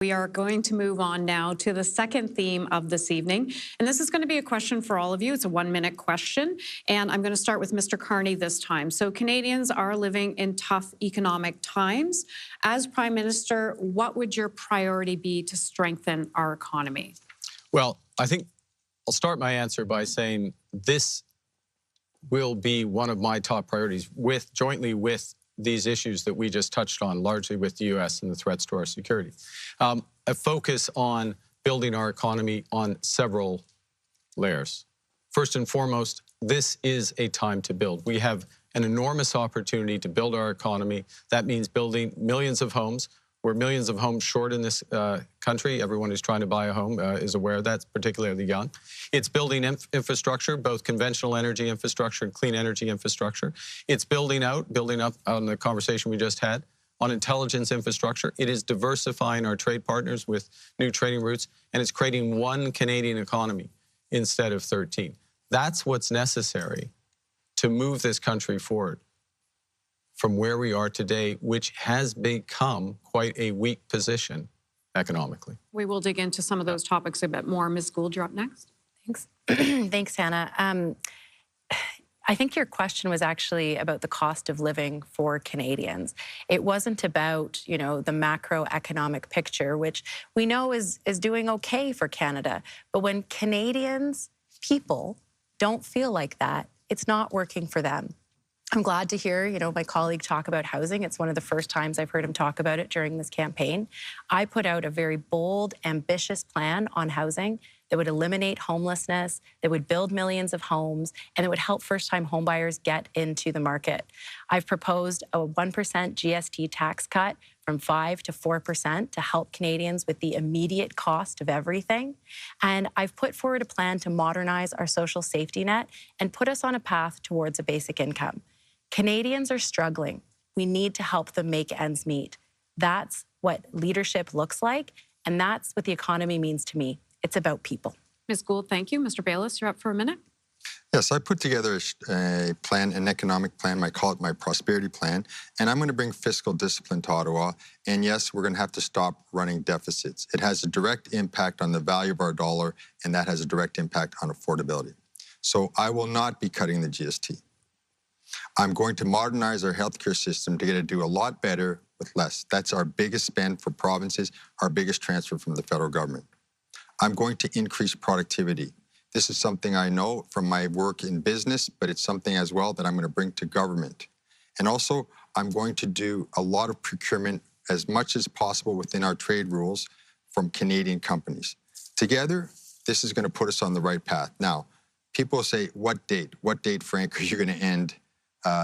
We are going to move on now to the second theme of this evening. And this is going to be a question for all of you. It's a 1-minute question. And I'm going to start with Mr. Carney this time. So Canadians are living in tough economic times. As Prime Minister, what would your priority be to strengthen our economy? Well, I think I'll start my answer by saying this will be one of my top priorities jointly with these issues that we just touched on, largely with the U.S. and the threats to our security. A focus on building our economy on several layers. First and foremost, this is a time to build. We have an enormous opportunity to build our economy. That means building millions of homes. We're millions of homes short in this country. Everyone who's trying to buy a home is aware of that, particularly the young. It's building infrastructure, both conventional energy infrastructure and clean energy infrastructure. It's building up on the conversation we just had, on intelligence infrastructure. It is diversifying our trade partners with new trading routes, and it's creating one Canadian economy instead of 13. That's what's necessary to move this country forward from where we are today, which has become quite a weak position economically. We will dig into some of those topics a bit more. Ms. Gould, you're up next. Thanks. Thanks, Hannah. I think your question was actually about the cost of living for Canadians. It wasn't about, the macroeconomic picture, which we know is doing okay for Canada. But when Canadians, people, don't feel like that, it's not working for them. I'm glad to hear, my colleague talk about housing. It's one of the first times I've heard him talk about it during this campaign. I put out a very bold, ambitious plan on housing that would eliminate homelessness, that would build millions of homes, and that would help first-time homebuyers get into the market. I've proposed a 1% GST tax cut from 5% to 4% to help Canadians with the immediate cost of everything. And I've put forward a plan to modernize our social safety net and put us on a path towards a basic income. Canadians are struggling. We need to help them make ends meet. That's what leadership looks like, and that's what the economy means to me. It's about people. Ms. Gould, thank you. Mr. Bayless, you're up for a minute. Yes, I put together a plan, an economic plan. I call it my prosperity plan, and I'm going to bring fiscal discipline to Ottawa. And yes, we're going to have to stop running deficits. It has a direct impact on the value of our dollar, and that has a direct impact on affordability. So I will not be cutting the GST. I'm going to modernize our healthcare system to get it to do a lot better with less. That's our biggest spend for provinces, our biggest transfer from the federal government. I'm going to increase productivity. This is something I know from my work in business, but it's something as well that I'm going to bring to government. And also, I'm going to do a lot of procurement as much as possible within our trade rules from Canadian companies. Together, this is going to put us on the right path. Now, people say, what date? What date, Frank, are you going to end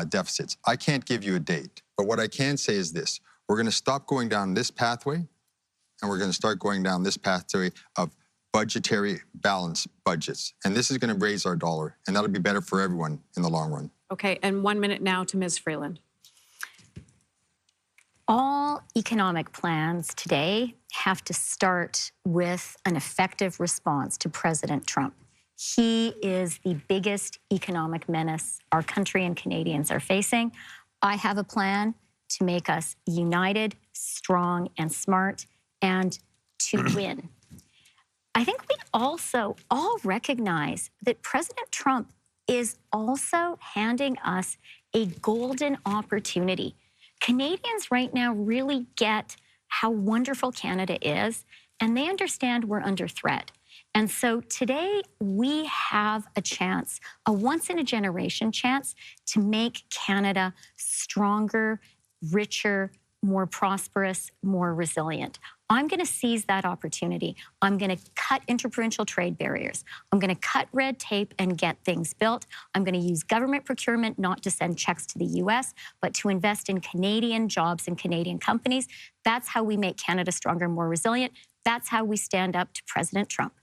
deficits? I can't give you a date, but what I can say is this. We're going to stop going down this pathway, and we're going to start going down this pathway of budgetary balanced budgets. And this is going to raise our dollar, and that'll be better for everyone in the long run. Okay, and 1 minute now to Ms. Freeland. All economic plans today have to start with an effective response to President Trump. He is the biggest economic menace our country and Canadians are facing. I have a plan to make us united, strong, and smart, and to win. I think we also all recognize that President Trump is also handing us a golden opportunity. Canadians right now really get how wonderful Canada is, and they understand we're under threat. And so today we have a chance, a once-in-a-generation chance to make Canada stronger, richer, more prosperous, more resilient. I'm going to seize that opportunity. I'm going to cut interprovincial trade barriers. I'm going to cut red tape and get things built. I'm going to use government procurement not to send checks to the U.S., but to invest in Canadian jobs and Canadian companies. That's how we make Canada stronger, more resilient. That's how we stand up to President Trump.